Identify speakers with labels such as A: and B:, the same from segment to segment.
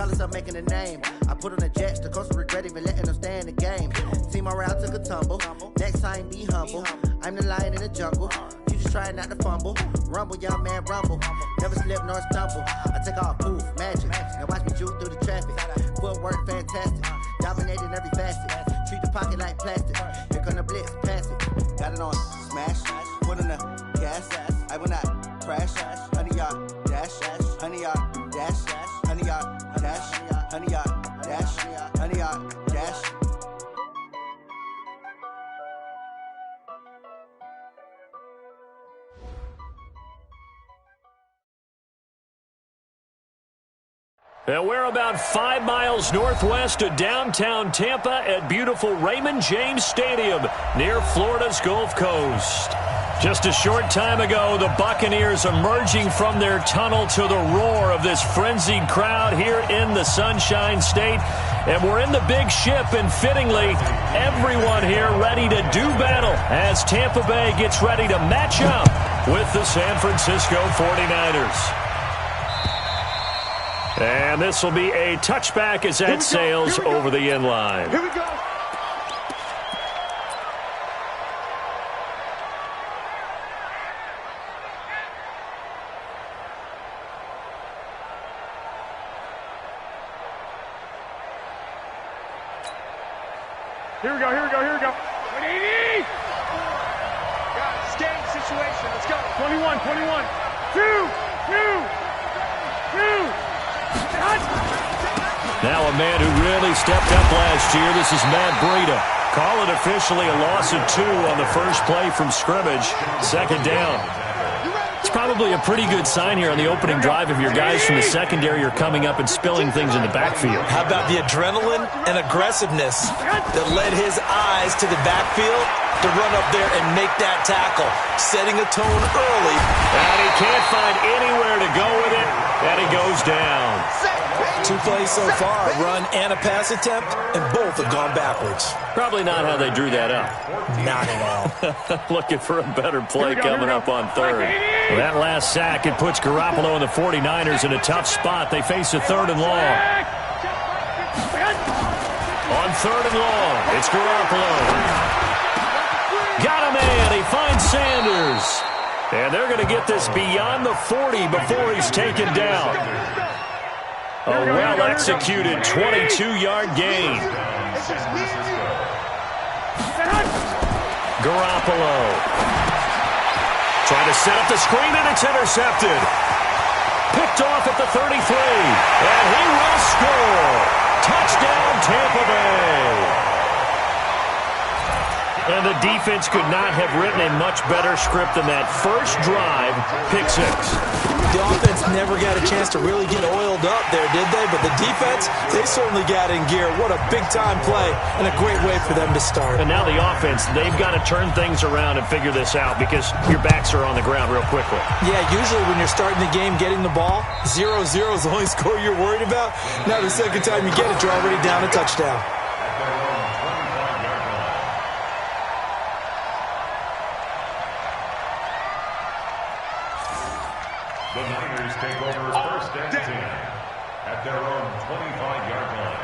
A: Jealous of making a name. I put on the Jets, the coast regret even letting them stay in the game. Team morale took a tumble. Next time, be humble. I'm the lion in the jungle. You just try not to fumble. Rumble, young man, rumble. Never slip nor stumble. I take off, poof, magic. Now watch me juke through the traffic. Footwork, fantastic. Dominating every facet. Treat the pocket like plastic. Here come the blitz, pass it. Got it on, smash. Put in the gas. I will not crash. 100-yard dash. 100-yard dash. 100-yard dash. 100-yard dash. 100-yard dash.
B: And we're about 5 miles northwest of downtown Tampa at beautiful Raymond James Stadium near Florida's Gulf Coast. Just a short time ago, the Buccaneers emerging from their tunnel to the roar of this frenzied crowd here in the Sunshine State. And we're in the big ship, and fittingly, everyone here ready to do battle as Tampa Bay gets ready to match up with the San Francisco 49ers. And this will be a touchback as that sails over the end line.
C: Here we go. Here we go, here we go, here we go. 180! Got a game situation. Let's go. 21, 21. 2.
B: Now a man who really stepped up last year. This is Matt Breida. Call it officially a loss of 2 on the first play from scrimmage. Second down. It's probably a pretty good sign here on the opening drive if your guys from the secondary are coming up and spilling things in the backfield.
D: How about the adrenaline and aggressiveness that led his eyes to the backfield to run up there and make that tackle, setting a tone early.
B: And he can't find anywhere to go with it, and he goes down.
D: 2 plays so far, a run and a pass attempt, and both have gone backwards.
B: Probably not how they drew that up.
D: Not at all.
B: Looking for a better play coming up on third. Well, that last sack, it puts Garoppolo and the 49ers in a tough spot. They face a 3rd and long. On 3rd and long, it's Garoppolo. Got a man. He finds Sanders. And they're going to get this beyond the 40 before he's taken down. A well-executed 22-yard gain. Garoppolo. Trying to set up the screen, and it's intercepted. Picked off at the 33. And he will score. Touchdown, Tampa Bay. And the defense could not have written a much better script than that first drive, pick 6.
D: The offense never got a chance to really get oiled up there, did they? But the defense, they certainly got in gear. What a big-time play and a great way for them to start.
B: And now the offense, they've got to turn things around and figure this out because your backs are on the ground real quickly.
D: Yeah, usually when you're starting the game getting the ball, 0-0 is the only score you're worried about. Now the second time you get it, you're already down a touchdown.
E: The Niners take over 1st and 10 at their own 25-yard line.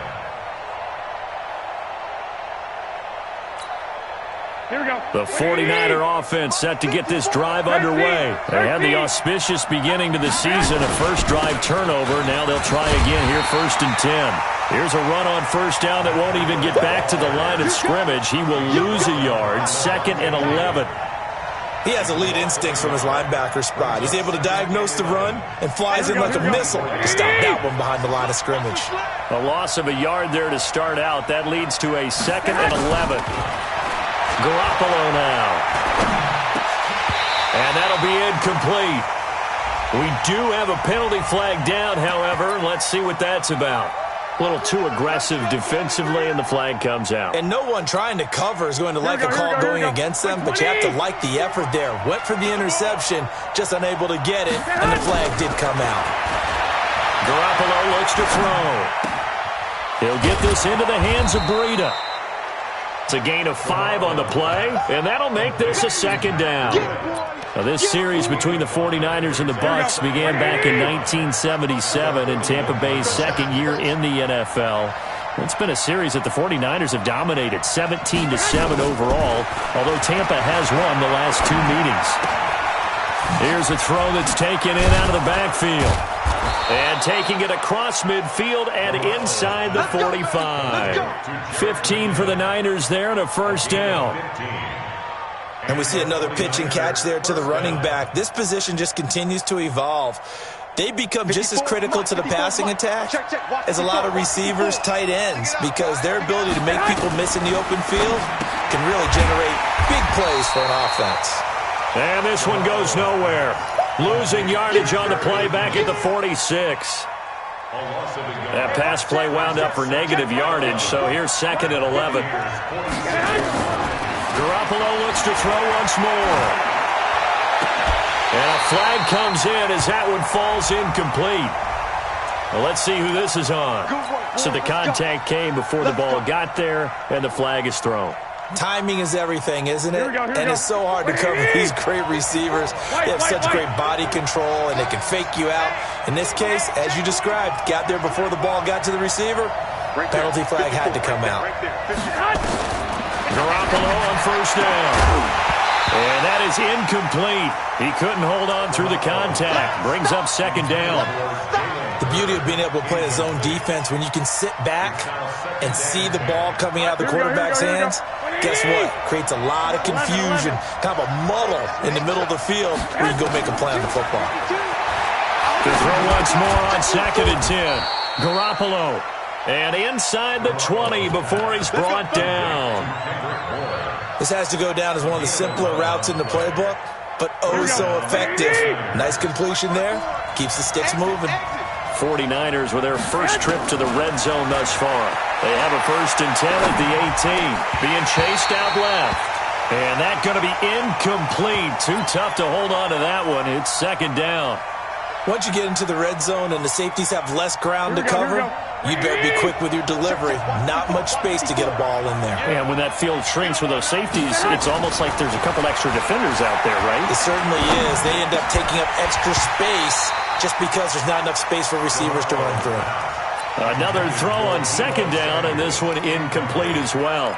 C: Here we go.
B: The 49er offense set to get this drive underway. They had the auspicious beginning to the season, a first drive turnover. Now they'll try again here, 1st and 10. Here's a run on 1st down that won't even get back to the line of scrimmage. He will lose a yard, 2nd and 11.
D: He has elite instincts from his linebacker spot. He's able to diagnose the run and flies in like a missile to stop that one behind the line of scrimmage.
B: A loss of a yard there to start out. That leads to a 2nd and 11. Garoppolo now. And that'll be incomplete. We do have a penalty flag down, however. Let's see what that's about. A little too aggressive defensively, and the flag comes out.
D: And no one trying to cover is going to like a call going against them, but you have to like the effort there. Went for the interception, just unable to get it, and the flag did come out.
B: Garoppolo looks to throw. He'll get this into the hands of Breida. It's a gain of 5 on the play, and that'll make this a second down. Now, this series between the 49ers and the Bucs began back in 1977 in Tampa Bay's second year in the NFL. It's been a series that the 49ers have dominated, 17-7 overall, although Tampa has won the last 2 meetings. Here's a throw that's taken in out of the backfield. And taking it across midfield and inside the 45. 15 for the Niners there and a first down.
D: And we see another pitch and catch there to the running back. This position just continues to evolve. They become just as critical to the passing attack as a lot of receivers, tight ends, because their ability to make people miss in the open field can really generate big plays for an offense.
B: And this one goes nowhere. Losing yardage on the play back at the 46. That pass play wound up for negative yardage, so here's second and 11. Garoppolo looks to throw once more. And a flag comes in as that one falls incomplete. Well, let's see who this is on. So the contact came before the ball got there, and the flag is thrown.
D: Timing is everything, isn't it? And it's so hard to cover these great receivers. They have such great body control, and they can fake you out. In this case, as you described, got there before the ball got to the receiver. Penalty flag had to come out.
B: Garoppolo on first down. And that is incomplete. He couldn't hold on through the contact. Brings up second down.
D: The beauty of being able to play a zone defense, when you can sit back and see the ball coming out of the quarterback's hands, guess what? Creates a lot of confusion, kind of a muddle in the middle of the field where you can go make a play on the football.
B: To throw once more on second and 10. Garoppolo. And inside the 20 before he's brought down.
D: This has to go down as one of the simpler routes in the playbook, but oh so effective. Nice completion there. Keeps the sticks moving.
B: 49ers with their first trip to the red zone thus far. They have a first and 10 at the 18. Being chased out left. And that's going to be incomplete. Too tough to hold on to that one. It's second down.
D: Once you get into the red zone and the safeties have less ground to cover, you better be quick with your delivery. Not much space to get a ball in there.
B: And when that field shrinks with those safeties, it's almost like there's a couple extra defenders out there, right?
D: It certainly is. They end up taking up extra space just because there's not enough space for receivers to run through.
B: Another throw on second down, and this one incomplete as well.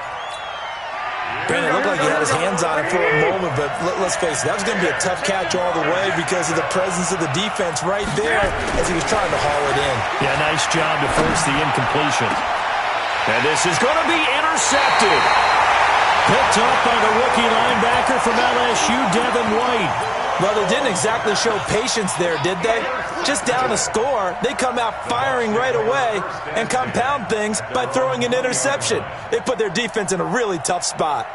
D: Brandon, it looked like he had his hands on it for a moment, but let's face it, that was going to be a tough catch all the way because of the presence of the defense right there as he was trying to haul it in.
B: Yeah, nice job to force the incompletion. And this is going to be intercepted. Picked up by the rookie linebacker from LSU, Devin White.
D: Well, they didn't exactly show patience there, did they? Just down a score, they come out firing right away and compound things by throwing an interception. They put their defense in a really tough spot.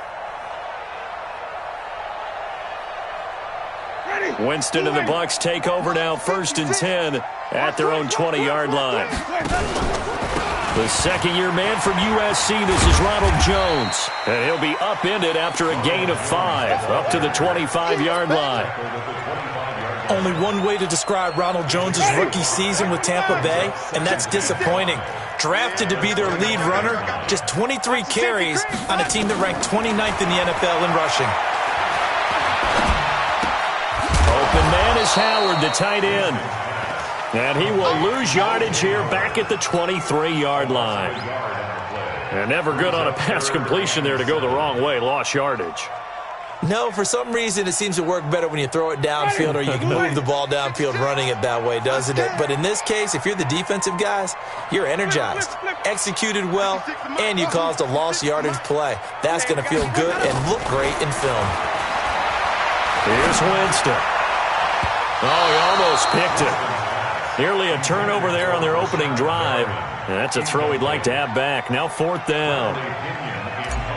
B: Winston and the Bucs take over now, first and 10 at their own 20-yard line. The second-year man from USC, this is Ronald Jones. And he'll be upended after a gain of 5, up to the 25-yard line.
D: Only one way to describe Ronald Jones' rookie season with Tampa Bay, and that's disappointing. Drafted to be their lead runner, just 23 carries on a team that ranked 29th in the NFL in rushing.
B: Open man is Howard, the tight end. And he will lose yardage here back at the 23-yard line. And never good on a pass completion there to go the wrong way. Lost yardage.
D: No, for some reason it seems to work better when you throw it downfield or you can move the ball downfield running it that way, doesn't it? But in this case, if you're the defensive guys, you're energized, executed well, and you caused a lost yardage play. That's going to feel good and look great in film.
B: Here's Winston. Oh, he almost picked it. Nearly a turnover there on their opening drive. And that's a throw he'd like to have back. Now fourth down.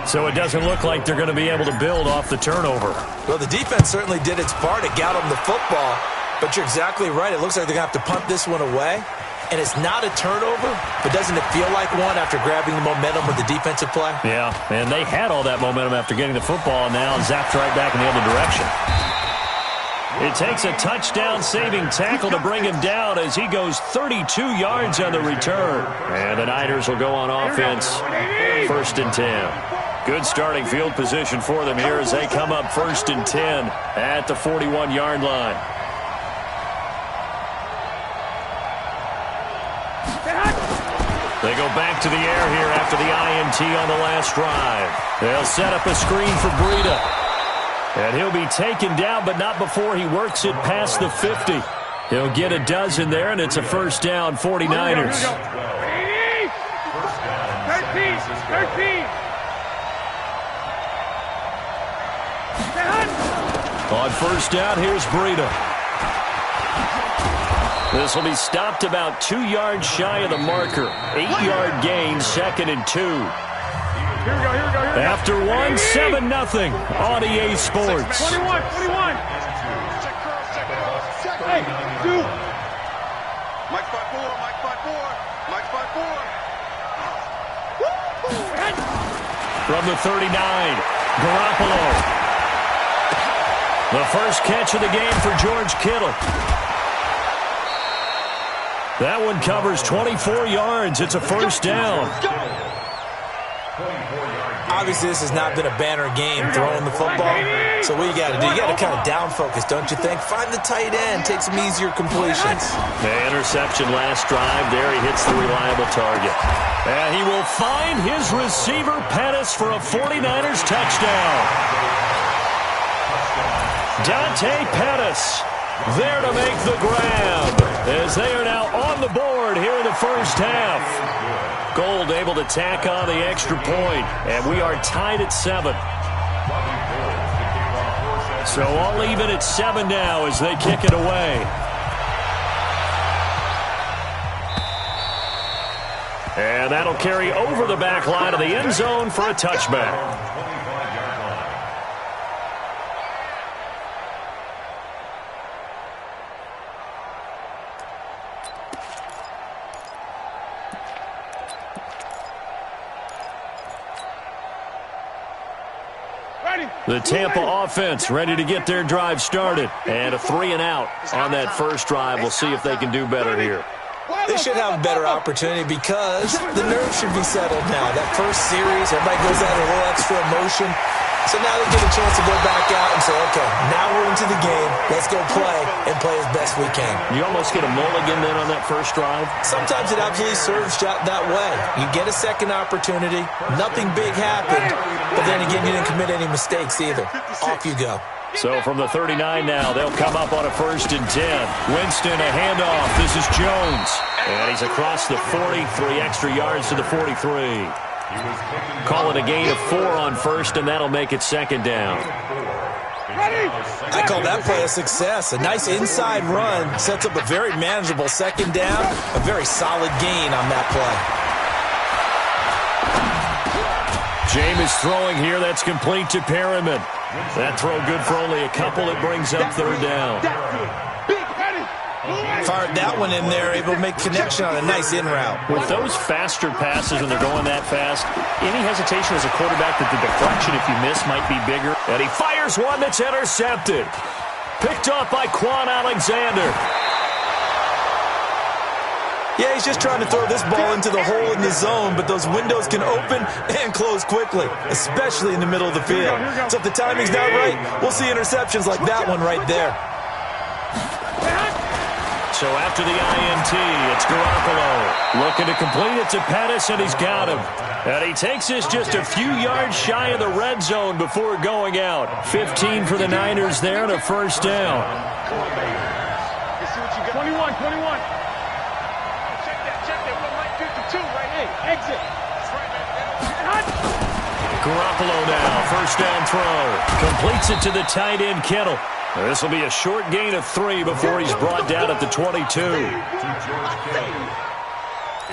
B: So it doesn't look like they're going to be able to build off the turnover.
D: Well, the defense certainly did its part. It got them the football. But you're exactly right. It looks like they're going to have to punt this one away. And it's not a turnover, but doesn't it feel like one after grabbing the momentum with the defensive play?
B: Yeah, and they had all that momentum after getting the football, and now zapped right back in the other direction. It takes a touchdown-saving tackle to bring him down as he goes 32 yards on the return. And the Niners will go on offense, first and 10. Good starting field position for them here as they come up 1st and 10 at the 41-yard line. They go back to the air here after the INT on the last drive. They'll set up a screen for Breida. And he'll be taken down, but not before he works it past the 50. He'll get a dozen there, and it's a 1st down, 49ers.
C: 13.
B: On 1st down, here's Breida. This will be stopped about 2 yards shy of the marker. 8-yard gain, 2nd and 2.
C: Here we go.
B: After 1, 7-0 on EA Sports.
C: 21. Hey, 2.
F: Mike 5-4.
B: From the 39, Garoppolo. The first catch of the game for George Kittle. That one covers 24 yards. It's a 1st down.
D: Obviously, this has not been a banner game throwing the football. So what you got to do, you got to kind of down focus, don't you think? Find the tight end, take some easier completions.
B: The interception last drive. There he hits the reliable target. And he will find his receiver, Pettis, for a 49ers touchdown. Dante Pettis there to make the grab as they are now on the board here in the 1st half. Gold able to tack on the extra point, and we are tied at 7. So all even at 7 now as they kick it away. And that'll carry over the back line of the end zone for a touchback. The Tampa offense ready to get their drive started. And a 3-and-out on that first drive. We'll see if they can do better here.
D: They should have a better opportunity because the nerves should be settled now. That first series, everybody goes out a little extra emotion. So now they get a chance to go back out and say, okay, now we're into the game. Let's go play and play as best we can.
B: You almost get a mulligan then on that first drive?
D: Sometimes it absolutely serves that way. You get a second opportunity. Nothing big happened. But then again, you didn't commit any mistakes either. Off you go.
B: So from the 39 now, they'll come up on a 1st and 10. Winston, a handoff. This is Jones. And he's across the 40, 3 extra yards to the 43. Call it a gain of 4 on 1st, and that'll make it 2nd down.
D: I call that play a success. A nice inside run sets up a very manageable 2nd down. A very solid gain on that play.
B: Jameis throwing here. That's complete to Perriman. That throw good for only a couple. It brings up 3rd down.
D: Fired that one in there, able to make connection on a nice in route.
B: With those faster passes when they're going that fast, any hesitation as a quarterback that the deflection, if you miss, might be bigger. And he fires one that's intercepted. Picked off by Quan Alexander.
D: Yeah, he's just trying to throw this ball into the hole in the zone, but those windows can open and close quickly, especially in the middle of the field. So if the timing's not right, we'll see interceptions like that one right there.
B: So after the INT, it's Garoppolo. Looking to complete it to Pettis, and he's got him. And he takes this just a few yards shy of the red zone before going out. 15 for the Niners there and a 1st down.
C: 21. Check that. 152, right? Hey, exit.
B: Garoppolo now, 1st down throw. Completes it to the tight end, Kittle. This will be a short gain of 3 before he's brought down at the 22.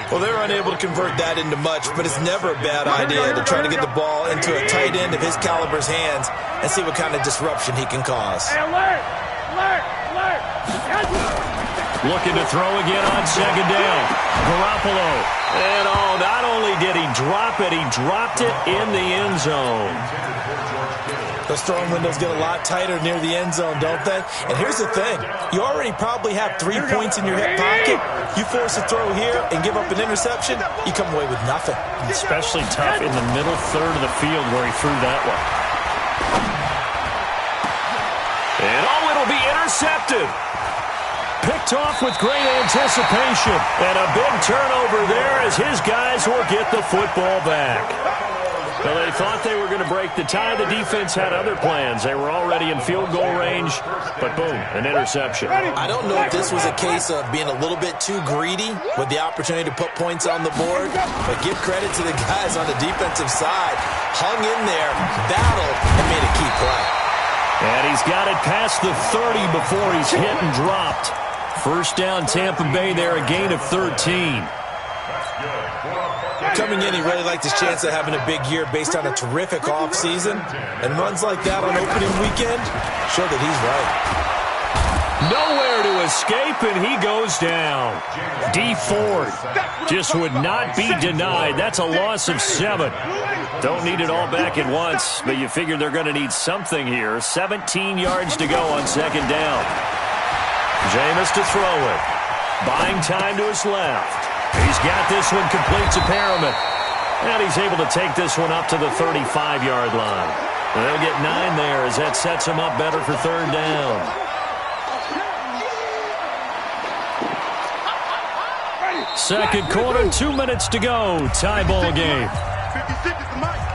D: Well, they're unable to convert that into much, but it's never a bad idea to try to get the ball into a tight end of his caliber's hands and see what kind of disruption he can cause.
C: Hey, alert!
B: Looking to throw again on second down. Garoppolo. And not only did he drop it, he dropped it in the end zone.
D: Those throwing windows get a lot tighter near the end zone, don't they? And here's the thing. You already probably have 3 points in your hip pocket. You force a throw here and give up an interception, you come away with nothing.
B: Especially tough in the middle third of the field where he threw that one. And it'll be intercepted. Picked off with great anticipation. And a big turnover there as his guys will get the football back. Well, they thought they were going to break the tie. The defense had other plans. They were already in field goal range, but boom, an interception.
D: I don't know if this was a case of being a little bit too greedy with the opportunity to put points on the board, but give credit to the guys on the defensive side. Hung in there, battled, and made a key play.
B: And he's got it past the 30 before he's hit and dropped. First down, Tampa Bay there, a gain of 13.
D: Coming in, he really liked his chance of having a big year based on a terrific offseason. And runs like that on opening weekend show that he's right.
B: Nowhere to escape, and he goes down. D Ford just would not be denied. That's a loss of 7. Don't need it all back at once, but you figure they're going to need something here. 17 yards to go on second down. Jameis to throw it. Buying time to his left. He's got this one complete to Perriman. And he's able to take this one up to the 35-yard line. They'll get 9 there as that sets him up better for third down. Second quarter, 2 minutes to go. Tie ball game.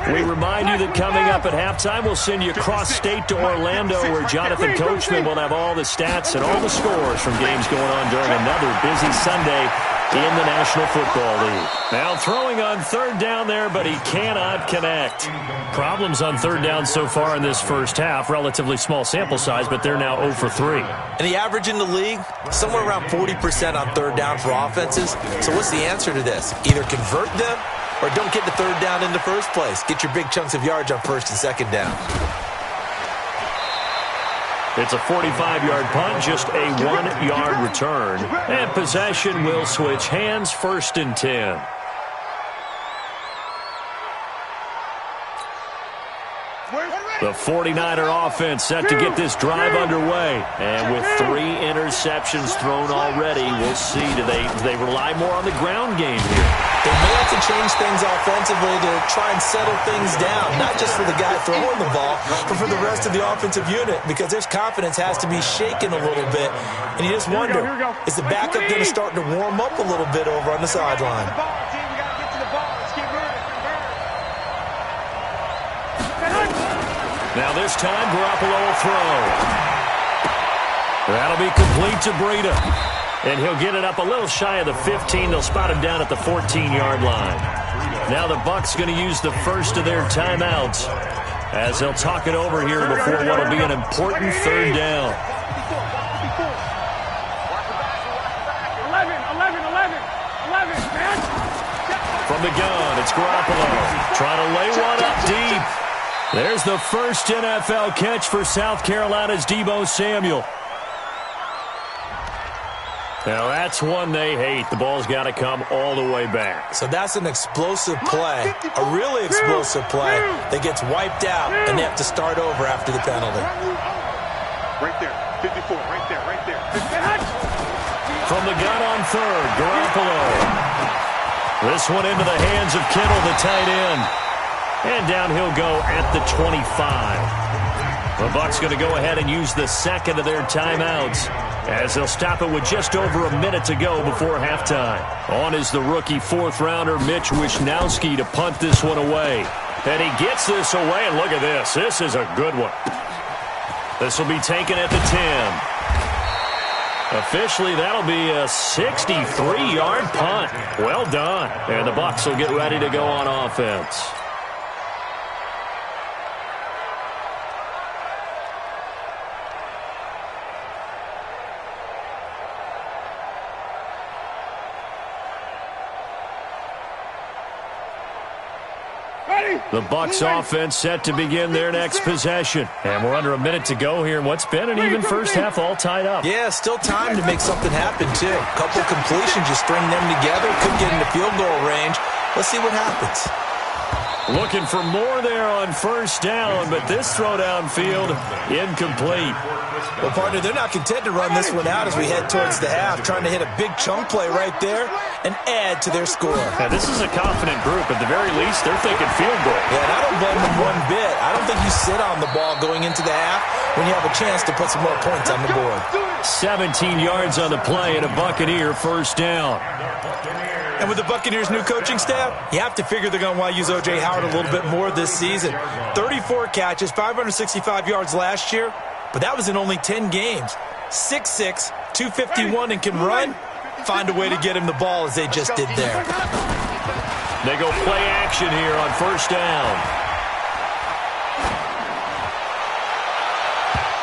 B: We remind you that coming up at halftime, we'll send you cross-state to Orlando, where Jonathan Coachman will have all the stats and all the scores from games going on during another busy Sunday in the National Football League. Now throwing on third down there, but he cannot connect. Problems on third down so far in this first half. Relatively small sample size, but they're now 0 for 3.
D: And the average in the league, somewhere around 40% on third down for offenses. So what's the answer to this? Either convert them or don't get the third down in the first place. Get your big chunks of yards on first and second down.
B: It's a 45-yard punt, just a 1-yard return. And possession will switch hands, first and 10. The 49er offense set to get this drive underway. And with 3 interceptions thrown already, we'll see. Do they rely more on the ground game here?
D: They may have to change things offensively to try and settle things down, not just for the guy throwing the ball, but for the rest of the offensive unit, because their confidence has to be shaken a little bit. And you just wonder, is the backup going to start to warm up a little bit over on the sideline?
B: Now this time, Garoppolo will throw. That'll be complete to Breida. And he'll get it up a little shy of the 15. They'll spot him down at the 14-yard line. Now the Bucs going to use the first of their timeouts as they'll talk it over here before what will be an important third down.
C: 11, man.
B: From the gun, it's Garoppolo. Trying to lay one up deep. There's the first NFL catch for South Carolina's Deebo Samuel. Now, that's one they hate. The ball's got to come all the way back.
D: So that's an explosive play, a really explosive play that gets wiped out, and they have to start over after the penalty.
F: Right there, 54, right there.
B: From the gun on third, Garoppolo. This one into the hands of Kittle, the tight end. And down he'll go at the 25. The Bucs going to go ahead and use the second of their timeouts as they'll stop it with just over a minute to go before halftime. On is the rookie fourth-rounder Mitch Wishnowsky to punt this one away. And he gets this away, and look at this. This is a good one. This will be taken at the 10. Officially, that'll be a 63-yard punt. Well done. And the Bucs will get ready to go on offense. The Bucs offense set to begin their next possession. And we're under a minute to go here in what's been an even first half, all tied up.
D: Yeah, still time to make something happen, too. Couple completions, just string them together. Could get into field goal range. Let's see what happens.
B: Looking for more there on first down, but this throw downfield incomplete.
D: Well, partner, they're not content to run this one out as we head towards the half, trying to hit a big chunk play right there and add to their score.
B: Now, this is a confident group. At the very least, they're thinking field goal.
D: Yeah, and I don't blame them one bit. I don't think you sit on the ball going into the half when you have a chance to put some more points on the board.
B: 17 yards on the play and a Buccaneer first down.
D: And with the Buccaneers' new coaching staff, you have to figure they're going to want to use O.J. Howard a little bit more this season. 34 catches, 565 yards last year, but that was in only 10 games. 6'6", 251, and can run. Find a way to get him the ball as they just did there.
B: They go play action here on first down.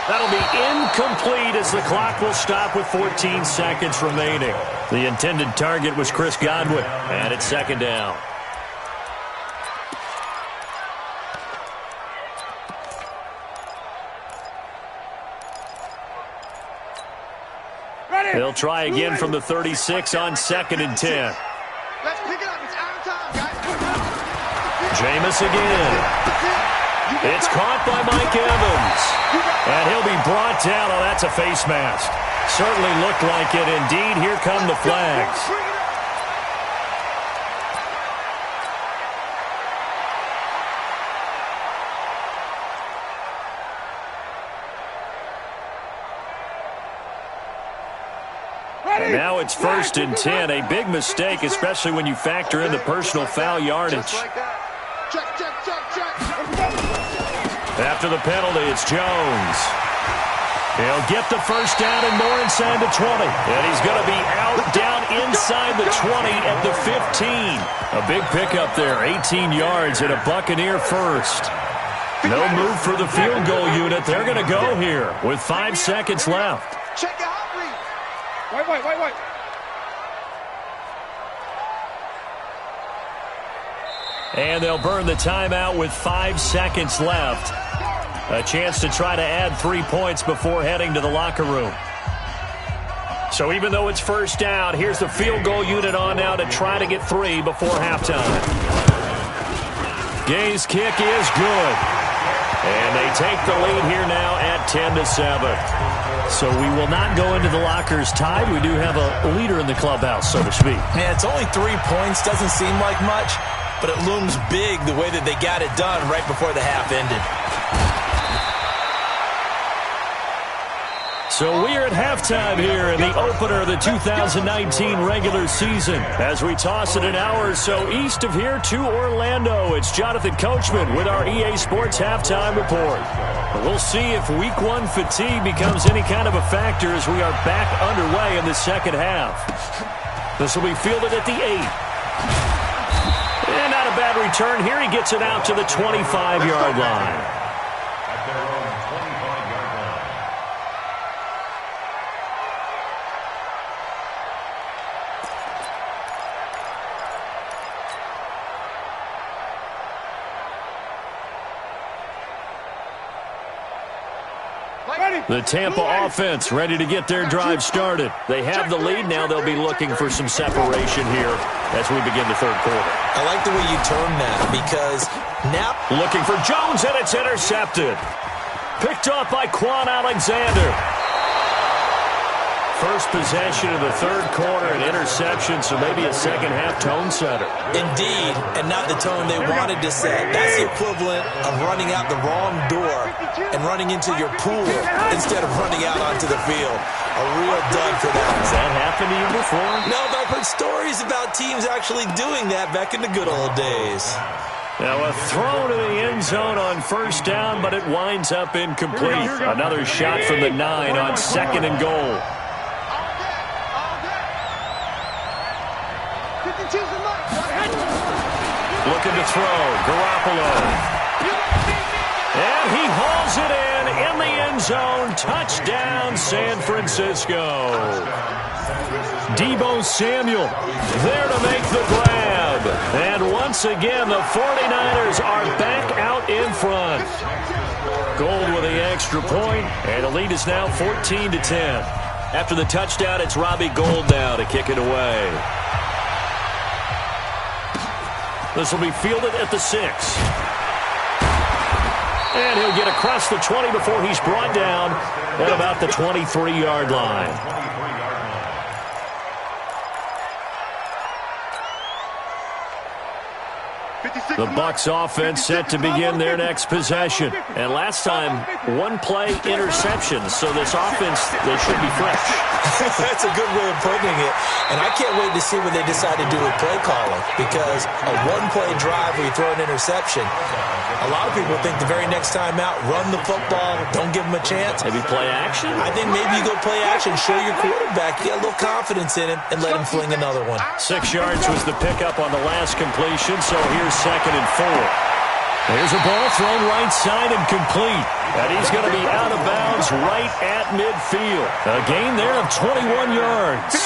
B: That'll be incomplete as the clock will stop with 14 seconds remaining. The intended target was Chris Godwin, and it's second down. They'll try again from the 36 on 2nd and 10.
F: Let's pick it up. It's out of time, guys.
B: Jameis again. It's caught by Mike Evans. And he'll be brought down. Oh, that's a face mask. Certainly looked like it. Indeed, here come the flags. And now it's 1st and 10. A big mistake, especially when you factor in the personal foul yardage. After the penalty, it's Jones. He'll get the first down and more inside the 20. And he's going to be out down inside the 20 at the 15. A big pickup there, 18 yards and a Buccaneer first. No move for the field goal unit. They're going to go here with 5 seconds left.
F: Check it out. Wait.
B: And they'll burn the timeout with 5 seconds left. A chance to try to add 3 points before heading to the locker room. So even though it's first down, here's the field goal unit on now to try to get 3 before halftime. Gay's kick is good. And they take the lead here now at 10-7. So we will not go into the lockers tied. We do have a leader in the clubhouse, so to speak.
D: Yeah, it's only 3 points. Doesn't seem like much, but it looms big the way that they got it done right before the half ended.
B: So we are at halftime here in the opener of the 2019 regular season. As we toss it an hour or so east of here to Orlando, it's Jonathan Coachman with our EA Sports Halftime Report. We'll see if Week 1 fatigue becomes any kind of a factor as we are back underway in the second half. This will be fielded at the 8. And not a bad return here. He gets it out to the 25-yard line.
E: At their own 25-yard line.
B: The Tampa offense ready to get their drive started. They have the lead. Now they'll be looking for some separation here as we begin the third quarter.
D: I like the way you term that because now
B: looking for Jones, and it's intercepted. Picked off by Quan Alexander. First possession of the third quarter, an interception, so maybe a second-half tone setter.
D: Indeed, and not the tone they wanted to set. That's the equivalent of running out the wrong door and running into your pool instead of running out onto the field. A real dud for that.
B: Has that happened to you before?
D: No, but I've heard stories about teams actually doing that back in the good old days.
B: Now a throw to the end zone on first down, but it winds up incomplete. Another shot from the 9 on 2nd and goal. Looking to throw, Garoppolo. And he hauls it in the end zone. Touchdown, San Francisco. Deebo Samuel there to make the grab. And once once again, the 49ers are back out in front. Gold with the extra point, and the lead is now 14-10. After the touchdown, it's Robbie Gould now to kick it away. This will be fielded at the 6. And he'll get across the 20 before he's brought down at about the 23-yard line. The Bucs offense set to begin their next possession. And last time, one-play interception. So this offense, they should be fresh.
D: That's a good way of putting it. And I can't wait to see what they decide to do with play calling. Because a one-play drive where you throw an interception, a lot of people think the very next time out, run the football, don't give them a chance.
B: Maybe play action?
D: I think maybe you go play action, show your quarterback, get a little confidence in him, and let him fling another one.
B: 6 yards was the pickup on the last completion, so here's 2nd and 4. There's a ball thrown right side and complete. And he's going to be out of bounds right at midfield. A gain there of 21 yards.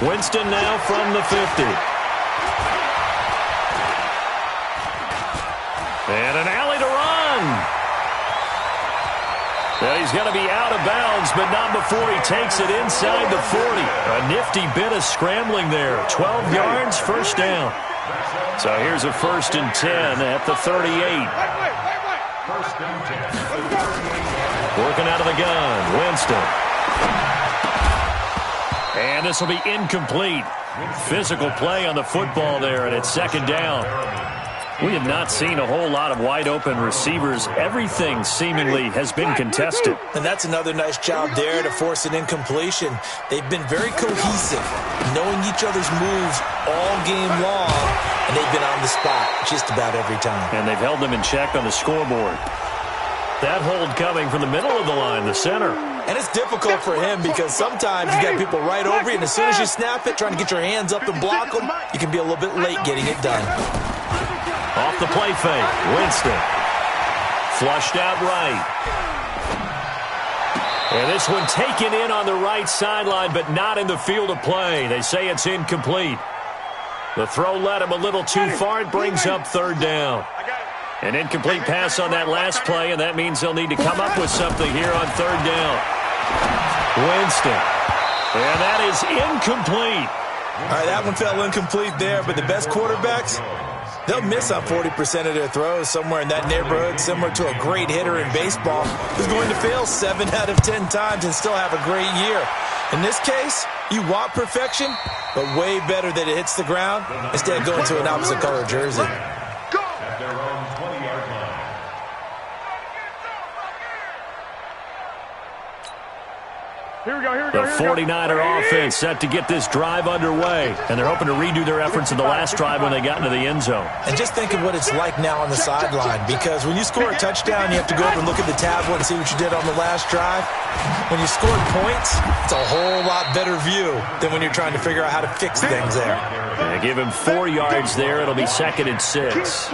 B: Winston now from the 50. And an alley to run. Well, he's going to be out of bounds, but not before he takes it inside the 40. A nifty bit of scrambling there. 12 yards, first down. So here's a 1st and 10 at the 38. Working out of the gun, Winston. And this will be incomplete. Physical play on the football there, and it's 2nd down. We have not seen a whole lot of wide-open receivers. Everything seemingly has been contested.
D: And that's another nice job there to force an incompletion. They've been very cohesive, knowing each other's moves all game long, and they've been on the spot just about every time.
B: And they've held them in check on the scoreboard. That hold coming from the middle of the line, the center.
D: And it's difficult for him because sometimes you got people right over you, and as soon as you snap it, trying to get your hands up and block them, you can be a little bit late getting it done.
B: Off the play fake, Winston. Flushed out right. And this one taken in on the right sideline, but not in the field of play. They say it's incomplete. The throw led him a little too far. It brings up 3rd down. An incomplete pass on that last play, and that means they'll need to come up with something here on 3rd down. Winston. And that is incomplete.
D: All right, that one fell incomplete there, but the best quarterbacks, they'll miss on 40% of their throws somewhere in that neighborhood, similar to a great hitter in baseball who's going to fail 7 out of 10 times and still have a great year. In this case, you want perfection, but way better that it hits the ground instead of going to an opposite color jersey.
E: At their own 20-yard line.
C: Here we go, here we go,
B: The
C: here we go.
B: 49er offense set to get this drive underway, and they're hoping to redo their efforts in the last drive when they got into the end zone.
D: And just think of what it's like now on the sideline, because when you score a touchdown, you have to go over and look at the tablet and see what you did on the last drive. When you scored points, it's a whole lot better view than when you're trying to figure out how to fix things there.
B: They give him 4 yards there. It'll be 2nd and 6.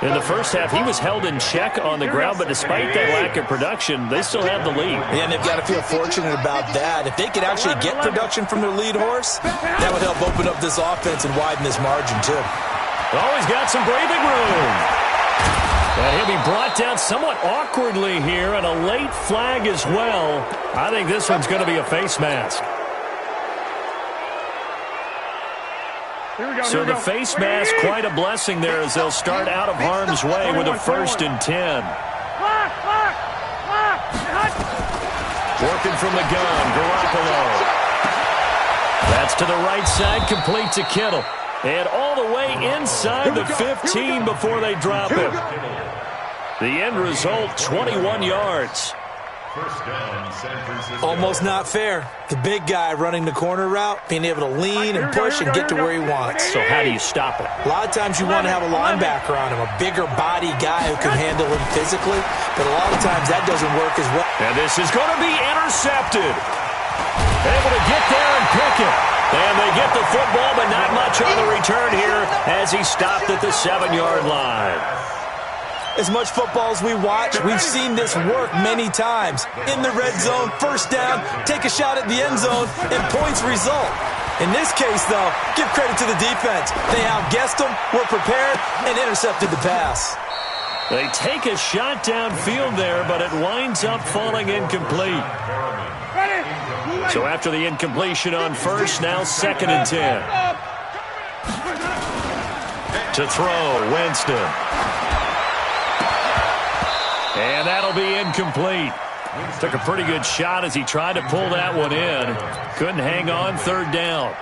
B: In the first half, he was held in check on the ground, but despite that lack of production, they still have the lead.
D: And they've got to feel fortunate about that. If they could actually get production from their lead horse, that would help open up this offense and widen this margin, too.
B: Oh, he's got some breathing room. And he'll be brought down somewhat awkwardly here, and a late flag as well. I think this one's going to be a face mask. So the face mask, quite a blessing there as they'll start out of harm's way with a 1st and 10. Working from the gun, Garoppolo. That's to the right side, complete to Kittle. And all the way inside the 15 before they drop him. The end result, 21 yards.
E: First down, San Francisco.
D: Almost not fair. The big guy running the corner route, being able to lean and push and get to where he wants.
B: So how do you stop it?
D: A lot of times you want to have a linebacker on him, a bigger body guy who can handle him physically, but a lot of times that doesn't work as well.
B: And this is going to be intercepted. Able to get there and pick it. And they get the football, but not much on the return here as he stopped at the 7-yard line.
D: As much football as we watch, we've seen this work many times. In the red zone, first down, take a shot at the end zone, and points result. In this case, though, give credit to the defense. They outguessed them, were prepared, and intercepted the pass.
B: They take a shot downfield there, but it winds up falling incomplete. So after the incompletion on first, now 2nd and 10. To throw, Winston. And that'll be incomplete. Took a pretty good shot as he tried to pull that one in. Couldn't hang on, 3rd down.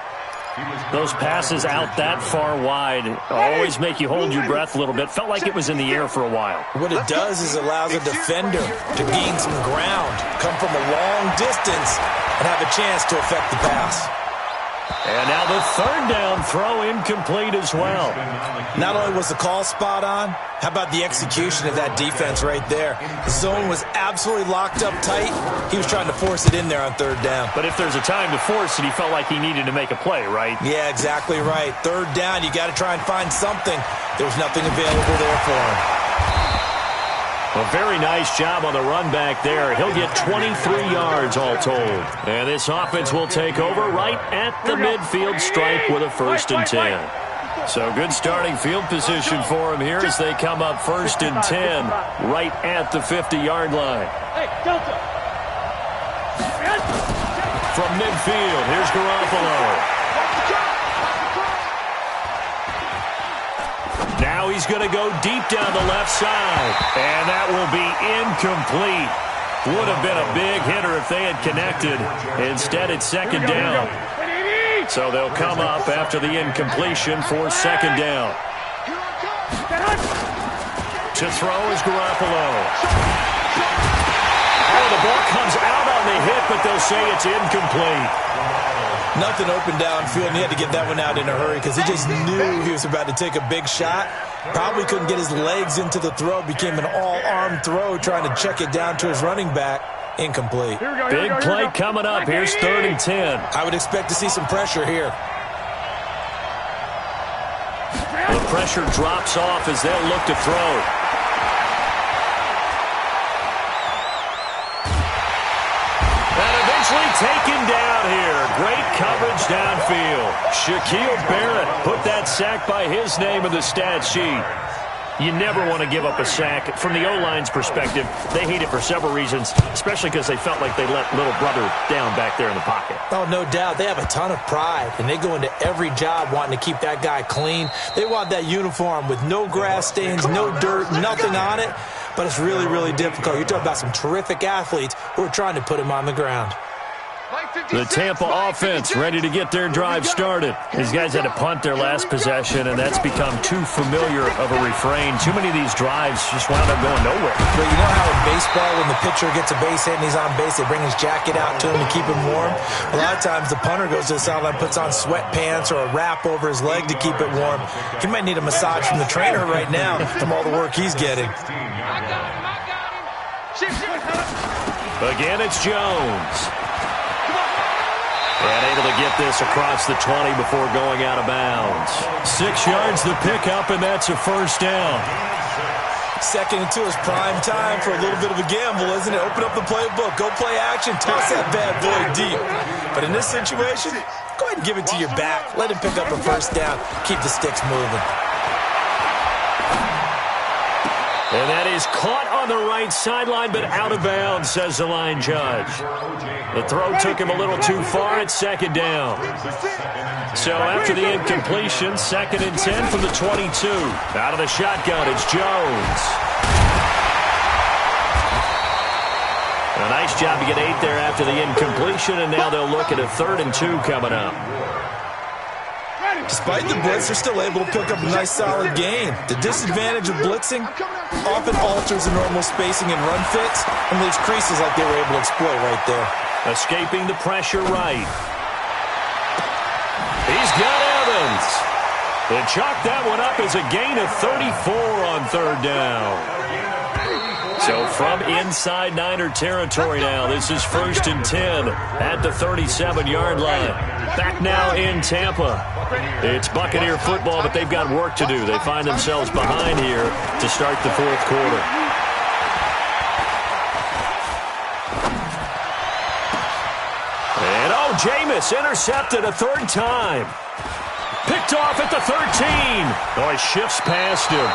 B: Those passes out that far wide always make you hold your breath a little bit. Felt like it was in the air for a while.
D: What it does is it allows a defender to gain some ground, come from a long distance, and have a chance to affect the pass.
B: And now the 3rd down throw incomplete as well.
D: Not only was the call spot on, how about the execution of that defense right there? The zone was absolutely locked up tight. He was trying to force it in there on 3rd down.
B: But if there's a time to force it, he felt like he needed to make a play, right?
D: Yeah, exactly right. 3rd down, you got to try and find something. There was nothing available there for him.
B: A very nice job on the run back there. He'll get 23 yards all told. And this offense will take over right at the midfield stripe with a 1st and 10. So good starting field position for him here as they come up 1st and 10 right at the 50-yard line. From midfield, here's Garoppolo. Now he's going to go deep down the left side. And that will be incomplete. Would have been a big hitter if they had connected. Instead, it's 2nd down. So they'll come up after the incompletion for 2nd down. To throw is Garoppolo. Oh, the ball comes out on the hit, but they'll say it's incomplete.
D: Nothing open downfield, and he had to get that one out in a hurry because he just knew he was about to take a big shot. Probably couldn't get his legs into the throw. Became an all-arm throw trying to check it down to his running back. Incomplete.
B: Big play coming up. Here's 3rd and 10.
D: I would expect to see some pressure here.
B: The pressure drops off as they'll look to throw. And eventually taken down here. Great coverage downfield. Shaquille Barrett put that sack by his name in the stat sheet. You never want to give up a sack. From the O-line's perspective, they hate it for several reasons, especially because they felt like they let little brother down back there in the pocket.
D: Oh, no doubt. They have a ton of pride, and they go into every job wanting to keep that guy clean. They want that uniform with no grass stains, no dirt, nothing on it. But it's really, really difficult. You're talking about some terrific athletes who are trying to put him on the ground.
B: The Tampa offense ready to get their drive started. These guys had to punt their last possession, and that's become too familiar of a refrain. Too many of these drives just wound up going nowhere.
D: But you know how in baseball, when the pitcher gets a base hit and he's on base, they bring his jacket out to him to keep him warm? A lot of times the punter goes to the sideline, puts on sweatpants or a wrap over his leg to keep it warm. He might need a massage from the trainer right now from all the work he's getting.
B: Again, it's Jones. And able to get this across the 20 before going out of bounds. 6 yards the pickup, and that's a 1st down.
D: 2nd and 2 is prime time for a little bit of a gamble, isn't it? Open up the playbook, go play action, toss that bad boy deep. But in this situation, go ahead and give it to your back. Let him pick up a 1st down. Keep the sticks moving.
B: And that is caught on the right sideline, but out of bounds, says the line judge. The throw took him a little too far. It's 2nd down. So after the incompletion, 2nd and 10 from the 22. Out of the shotgun, it's Jones. A nice job to get 8 there after the incompletion, and now they'll look at a 3rd and 2 coming up.
D: Despite the blitz, they're still able to pick up a nice solid gain. The disadvantage of blitzing often alters the normal spacing and run fits and leaves creases like they were able to exploit right there.
B: Escaping the pressure right. He's got Evans. They chalk that one up as a gain of 34 on 3rd down. So from inside Niner territory now, this is 1st and 10 at the 37-yard line. Back now in Tampa. It's Buccaneer football, but they've got work to do. They find themselves behind here to start the 4th quarter. And Jameis intercepted a 3rd time. Picked off at the 13. Oh, he shifts past him.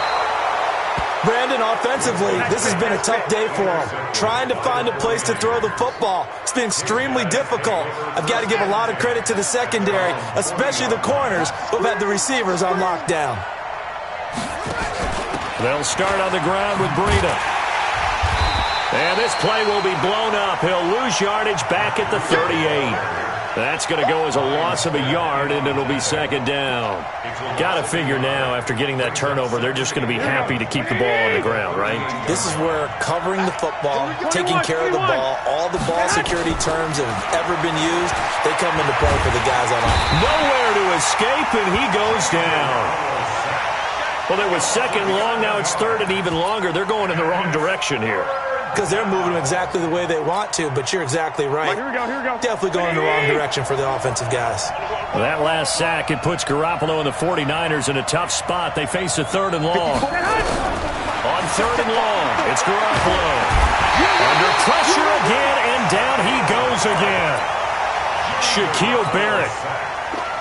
D: Brandon, offensively, this has been a tough day for him. Trying to find a place to throw the football. It's been extremely difficult. I've got to give a lot of credit to the secondary, especially the corners who've had the receivers on lockdown.
B: They'll start on the ground with Breida. And this play will be blown up. He'll lose yardage back at the 38. That's going to go as a loss of a yard, and it'll be 2nd down. Got to figure now, after getting that turnover, they're just going to be happy to keep the ball on the ground, right?
D: This is where covering the football, taking care of the ball, all the ball security terms that have ever been used, they come into play for the guys on offense.
B: Nowhere to escape, and he goes down. Well, it was 2nd long. Now it's 3rd and even longer. They're going in the wrong direction here.
D: Because they're moving exactly the way they want to, but you're exactly right.
C: Here we go.
D: Definitely going in the wrong direction for the offensive guys.
B: Well, that last sack, it puts Garoppolo and the 49ers in a tough spot. They face a 3rd and long. On 3rd and long, it's Garoppolo. Under pressure again, and down he goes again. Shaquille Barrett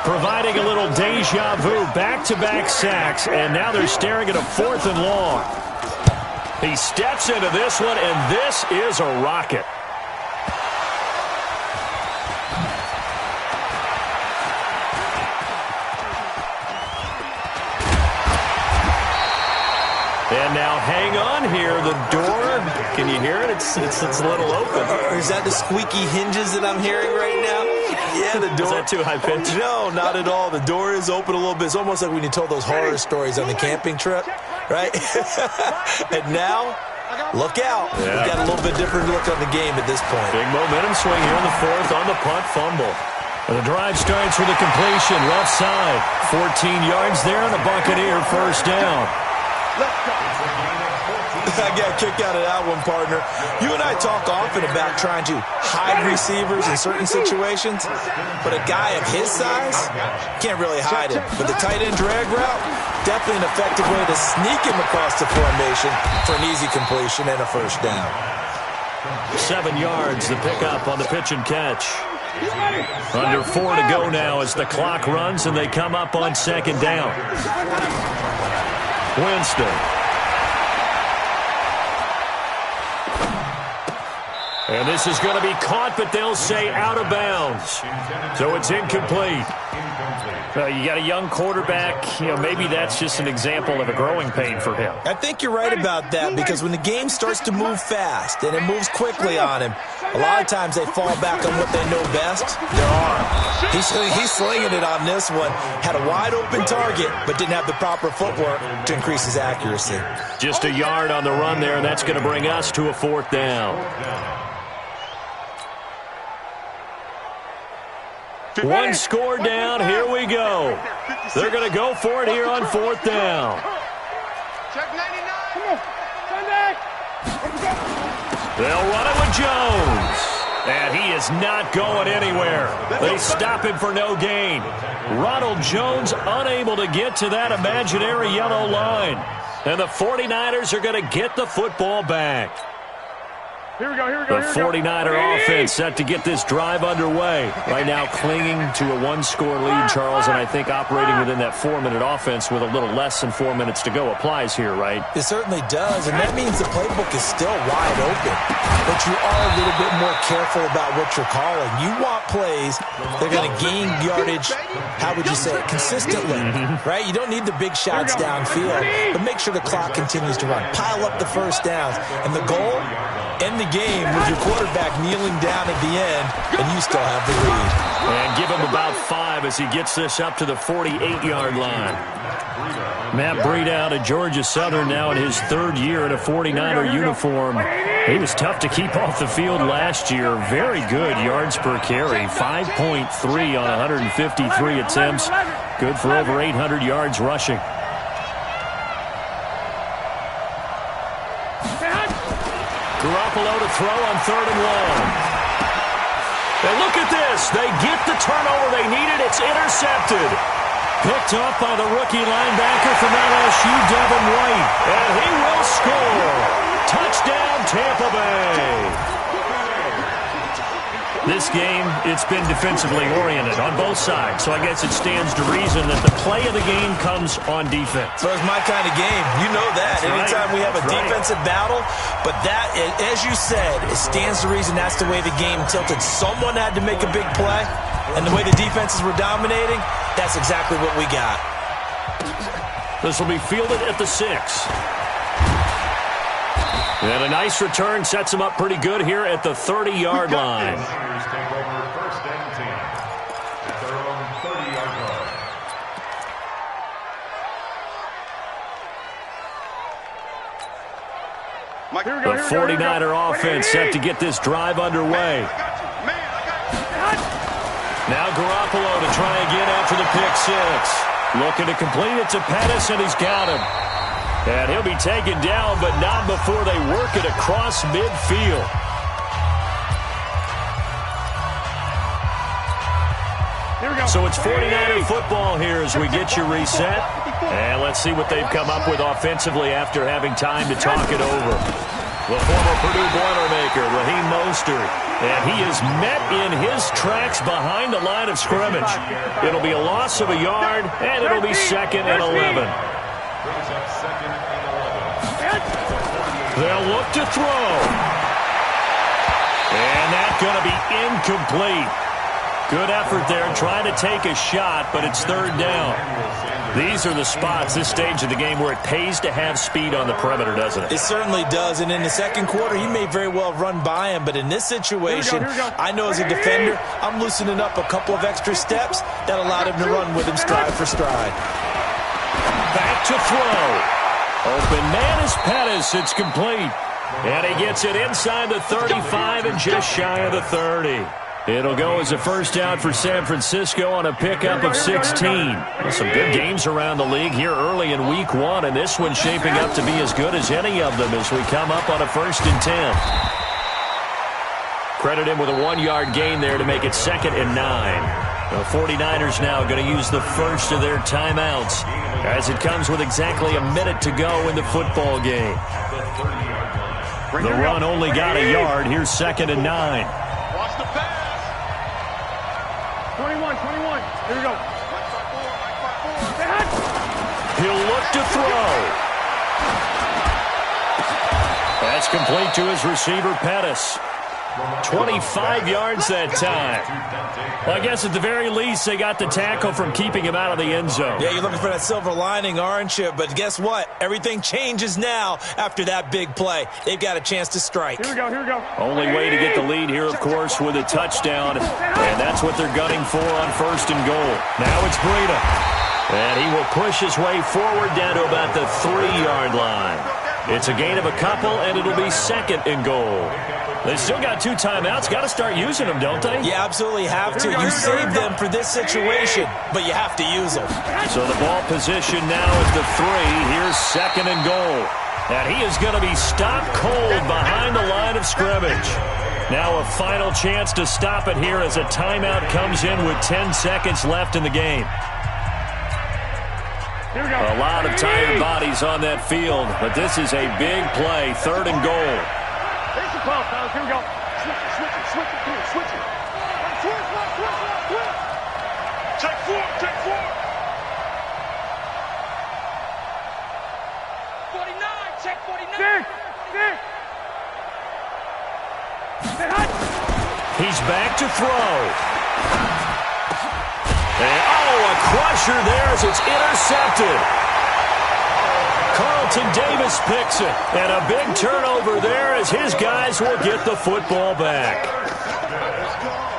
B: providing a little deja vu, back-to-back sacks, and now they're staring at a 4th and long. He steps into this one, and this is a rocket. And now hang on here. The door, can you hear it? It's a little open.
D: Is that the squeaky hinges that I'm hearing right now? Yeah, the door.
B: Is that too high-pitched?
D: No, not at all. The door is open a little bit. It's almost like when you told those horror stories on the camping trip, right? And now, look out.
B: Yeah.
D: We've got a little bit different look on the game at this point.
B: Big momentum swing here in the 4th on the punt fumble. And the drive starts with a completion, left side. 14 yards there, and a Buccaneer 1st down.
D: I got a kick out of that one, partner. You and I talk often about trying to hide receivers in certain situations, but a guy of his size can't really hide him. But the tight end drag route, definitely an effective way to sneak him across the formation for an easy completion and a 1st down.
B: 7 yards, the pickup on the pitch and catch. Under 4 to go now as the clock runs, and they come up on 2nd down. Winston. And this is going to be caught, but they'll say out of bounds. So it's incomplete. You got a young quarterback. Maybe that's just an example of a growing pain for him.
D: I think you're right about that, because when the game starts to move fast and it moves quickly on him, a lot of times they fall back on what they know best, their arm. He's slinging it on this one. Had a wide open target, but didn't have the proper footwork to increase his accuracy.
B: Just a yard on the run there, and that's going to bring us to a 4th down. One score down. Here we go. They're going to go for it here on 4th down.
F: Check 99.
B: They'll run it with Jones. And he is not going anywhere. They stop him for no gain. Ronald Jones unable to get to that imaginary yellow line. And the 49ers are going to get the football back.
C: Here we go.
B: The 49er offense set to get this drive underway. Right now clinging to a 1-score lead, Charles, and I think operating within that 4-minute offense with a little less than 4 minutes to go applies here, right?
D: It certainly does, and that means the playbook is still wide open. But you are a little bit more careful about what you're calling. You want plays that are going to gain yardage, how would you say it, consistently, right? You don't need the big shots downfield, but make sure the clock continues to run. Pile up the 1st downs, and the goal, end the game with your quarterback kneeling down at the end, and you still have the lead.
B: And give him about 5 as he gets this up to the 48-yard line. Matt Breida out of Georgia Southern now in his 3rd year in a 49er uniform. He was tough to keep off the field last year. Very good yards per carry, 5.3 on 153 attempts. Good for over 800 yards rushing. Garoppolo to throw on 3rd and long. And look at this. They get the turnover they needed. It's intercepted. Picked off by the rookie linebacker from LSU, Devin White. And he will score. Touchdown, Tampa Bay. This game, it's been defensively oriented on both sides, so I guess it stands to reason that the play of the game comes on defense.
D: So it's my kind of game. You know that.
B: That's
D: anytime
B: right.
D: we have a
B: That's
D: defensive battle, but that, as you said, it stands to reason that's the way the game tilted. Someone had to make a big play, and the way the defenses were dominating, that's exactly what we got.
B: This will be fielded at the 6. And a nice return sets him up pretty good here at the 30-yard line.
E: Niners take over 1st and 10 at their own 30-yard line.
B: The 49er offense set to get this drive underway. Now Garoppolo to try again after the pick 6. Looking to complete it to Pettis, and he's got him. And he'll be taken down, but not before they work it across midfield. So it's 49er football here as we get you reset. And let's see what they've come up with offensively after having time to talk it over. The former Purdue Boilermaker, Raheem Mostert. And he is met in his tracks behind the line of scrimmage. It'll be a loss of a yard, and it'll be 2nd and 11. They'll look to throw. And that's going to be incomplete. Good effort there, trying to take a shot, but it's 3rd down. These are the spots, this stage of the game, where it pays to have speed on the perimeter, doesn't it?
D: It certainly does, and in the 2nd quarter, he may very well run by him, but in this situation, I know as a defender, I'm loosening up a couple of extra steps that allowed him to run with him stride for stride.
B: Back to throw. Open man is Pettis. It's complete. And he gets it inside the 35 and just shy of the 30. It'll go as a 1st down for San Francisco on a pickup of 16. Some good games around the league here early in week 1, and this one's shaping up to be as good as any of them as we come up on a 1st and 10. Credit him with a 1-yard gain there to make it 2nd and 9. The 49ers now going to use the first of their timeouts as it comes with exactly a minute to go in the football game. The run only got a yard. Here's 2nd and 9.
C: Watch the pass. 21. Here we go.
B: He'll look to throw. That's complete to his receiver, Pettis. 25 yards that time. Well, I guess at the very least, they got the tackle from keeping him out of the end zone.
D: Yeah, you're looking for that silver lining, aren't you? But guess what? Everything changes now after that big play. They've got a chance to strike.
C: Here we go.
B: Only way to get the lead here, of course, with a touchdown. And that's what they're gunning for on 1st and goal. Now it's Breida. And he will push his way forward down to about the 3-yard line. It's a gain of a couple, and it'll be 2nd and goal. They still got 2 timeouts. Got to start using them, don't they?
D: You absolutely have to. You save them for this situation, but you have to use them.
B: So the ball position now at the 3. Here's 2nd and goal. And he is going to be stopped cold behind the line of scrimmage. Now a final chance to stop it here as a timeout comes in with 10 seconds left in the game. A lot of tired bodies on that field, but this is a big play. 3rd and goal.
C: There's the ball, fellas. Here we go. Switch it. Check 4. 49. Check 49.
B: He's back to throw. And, a crusher there as it's intercepted. Carlton Davis picks it. And a big turnover there as his guys will get the football back.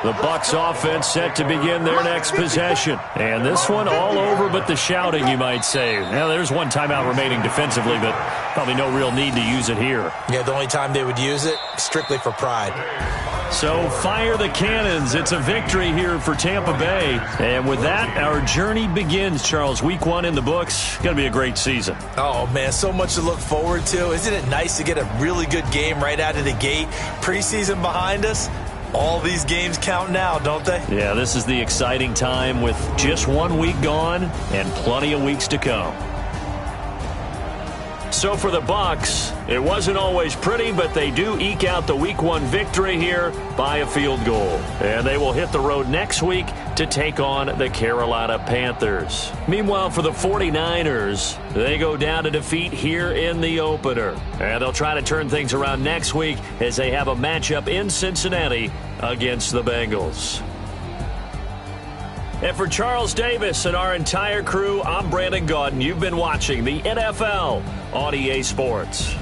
B: The Bucs offense set to begin their next possession. And this one all over but the shouting, you might say. Now, there's 1 timeout remaining defensively, but probably no real need to use it here.
D: Yeah, the only time they would use it, strictly for pride.
B: So fire the cannons. It's a victory here for Tampa Bay. And with that, our journey begins, Charles. Week 1 in the books. Going to be a great season.
D: Oh, man, so much to look forward to. Isn't it nice to get a really good game right out of the gate? Preseason behind us. All these games count now, don't they?
B: Yeah, this is the exciting time with just 1 week gone and plenty of weeks to come. So for the Bucs, it wasn't always pretty, but they do eke out the Week 1 victory here by a field goal. And they will hit the road next week to take on the Carolina Panthers. Meanwhile, for the 49ers, they go down to defeat here in the opener. And they'll try to turn things around next week as they have a matchup in Cincinnati against the Bengals. And for Charles Davis and our entire crew, I'm Brandon Gaudin. You've been watching the NFL on EA Sports.